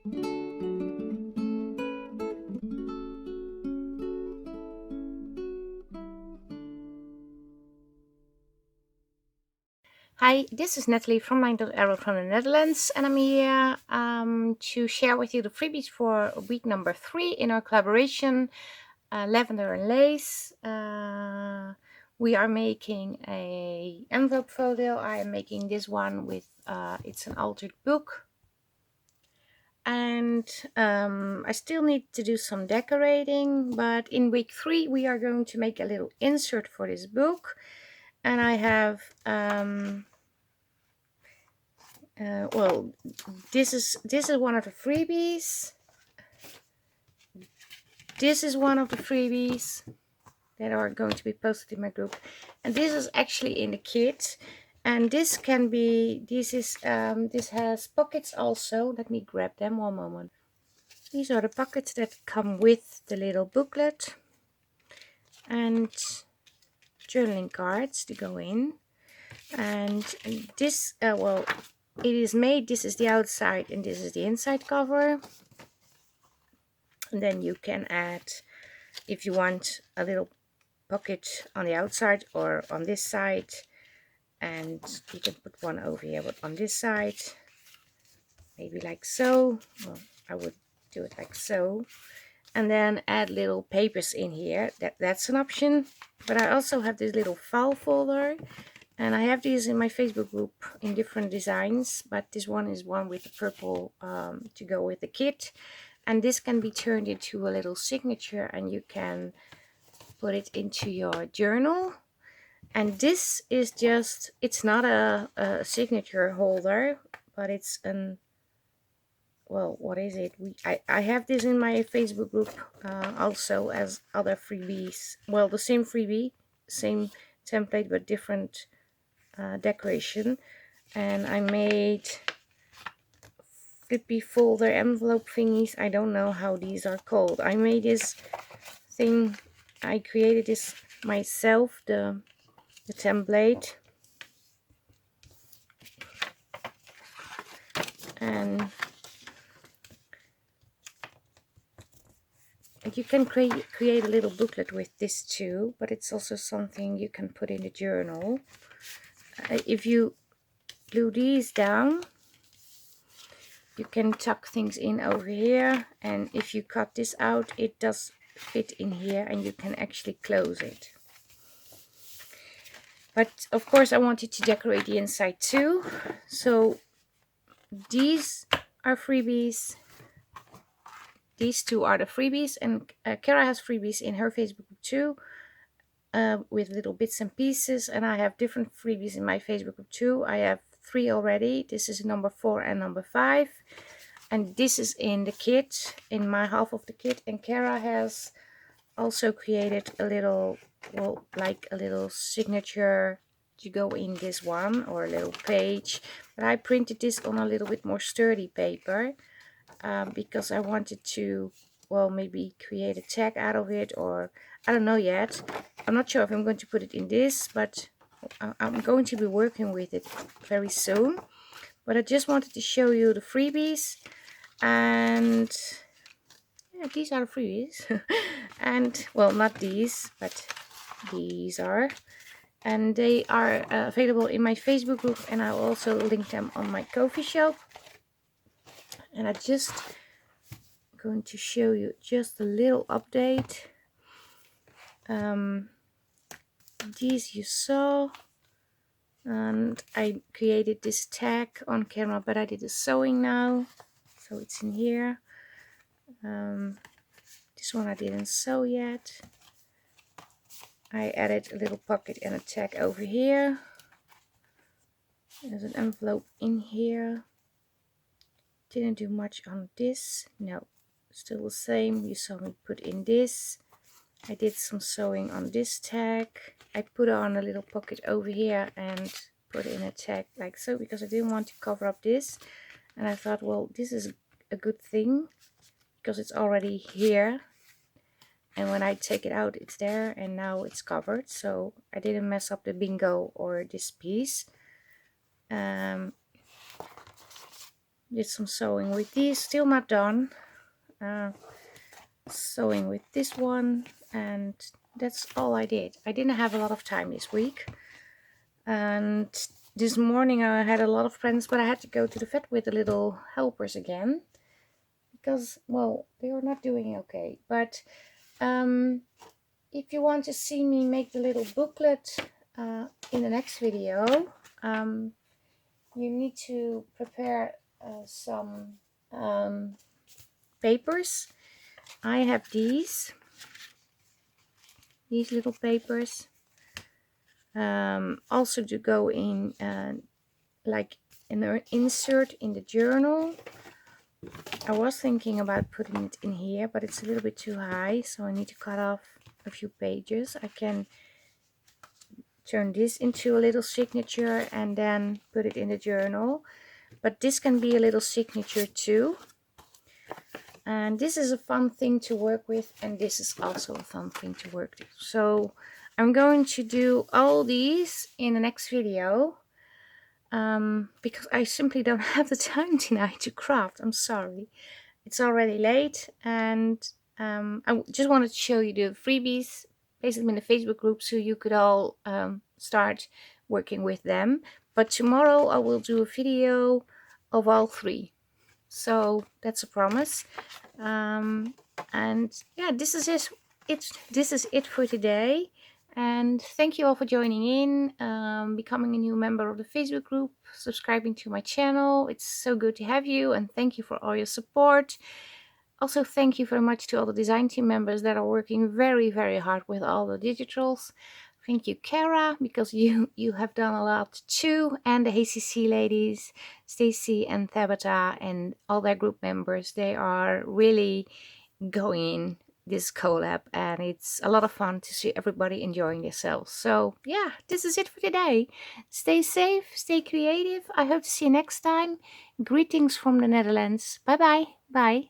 Hi, this is Nathalie from Line.Arrow from the Netherlands, and I'm here to share with you the freebies for week number 3 in our collaboration, Lavender and Lace. We are making a envelope folio. I am making this one with, it's an altered book. And I still need to do some decorating, but in week 3 we are going to make a little insert for this book. And I have... well, this is one of the freebies. This is one of the freebies that are going to be posted in my group, and this is actually in the kit. And this can be, this has pockets also. Let me grab them one moment. These are the pockets that come with the little booklet, and journaling cards to go in. And this, well, it is made, this is the outside and this is the inside cover. And then you can add, if you want, a little pocket on the outside or on this side, and you can put one over here, but on this side, maybe like so. Well, I would do it like so, and then add little papers in here. That's an option. But I also have this little file folder, and I have these in my Facebook group in different designs, but this one is one with the purple to go with the kit. And this can be turned into a little signature, and you can put it into your journal. And this is just, it's not a signature holder, but it's an, well, what is it? I have this in my Facebook group also as other freebies. Well, the same freebie, same template, but different decoration. And I made flippy folder envelope thingies. I don't know how these are called. I made this thing, I created this myself, the template, and you can create a little booklet with this too, but it's also something you can put in the journal. If you glue these down, you can tuck things in over here, and if you cut this out, it does fit in here and you can actually close it. But of course I wanted to decorate the inside too, so these are freebies. These two are the freebies, and Cara has freebies in her Facebook group too, with little bits and pieces, and I have different freebies in my Facebook group too. I have 3 already. This is number 4 and number 5, and this is in the kit, in my half of the kit. And Cara has also created a little, well, like a little signature to go in this one, or a little page, but I printed this on a little bit more sturdy paper because I wanted to, well, maybe create a tag out of it, or I don't know yet. I'm not sure if I'm going to put it in this, but I'm going to be working with it very soon. But I just wanted to show you the freebies, and yeah, these are the freebies. And well, not these, but these are, and they are available in my Facebook group, and I'll also link them on my coffee shop. And I just going to show you just a little update. These you saw, and I created this tag on camera, but I did the sewing now, so it's in here. This one I didn't sew yet. I added a little pocket and a tag over here. There's an envelope in here. Didn't do much on this. No, still the same. You saw me put in this. I did some sewing on this tag. I put on a little pocket over here and put in a tag like so, because I didn't want to cover up this. And I thought, well, this is a good thing because it's already here. And when I take it out, it's there, and now it's covered. So I didn't mess up the bingo or this piece. Did some sewing with these, still not done. Sewing with this one, and that's all I did. I didn't have a lot of time this week, and this morning I had a lot of friends, but I had to go to the vet with the little helpers again because, well, they were not doing okay. But if you want to see me make the little booklet in the next video, you need to prepare some papers. I have these little papers, also to go in like an insert in the journal. I was thinking about putting it in here, but it's a little bit too high, so I need to cut off a few pages. I can turn this into a little signature and then put it in the journal, but this can be a little signature too. And this is a fun thing to work with, and this is also a fun thing to work with. So I'm going to do all these in the next video, because I simply don't have the time tonight to craft. I'm sorry. It's already late, and I just wanted to show you the freebies, basically in the Facebook group, so you could all start working with them. But tomorrow I will do a video of all 3. So that's a promise. And yeah, this is it for today. And thank you all for joining in, becoming a new member of the Facebook group, subscribing to my channel. It's so good to have you, and thank you for all your support. Also, thank you very much to all the design team members that are working very, very hard with all the digitals. Thank you, Cara, because you have done a lot too, and the HCC ladies, Stacy and Tabata, and all their group members. They are really going in this collab, and it's a lot of fun to see everybody enjoying themselves. So yeah, this is it for today. Stay safe, stay creative. I hope to see you next time. Greetings from the Netherlands. Bye bye. Bye.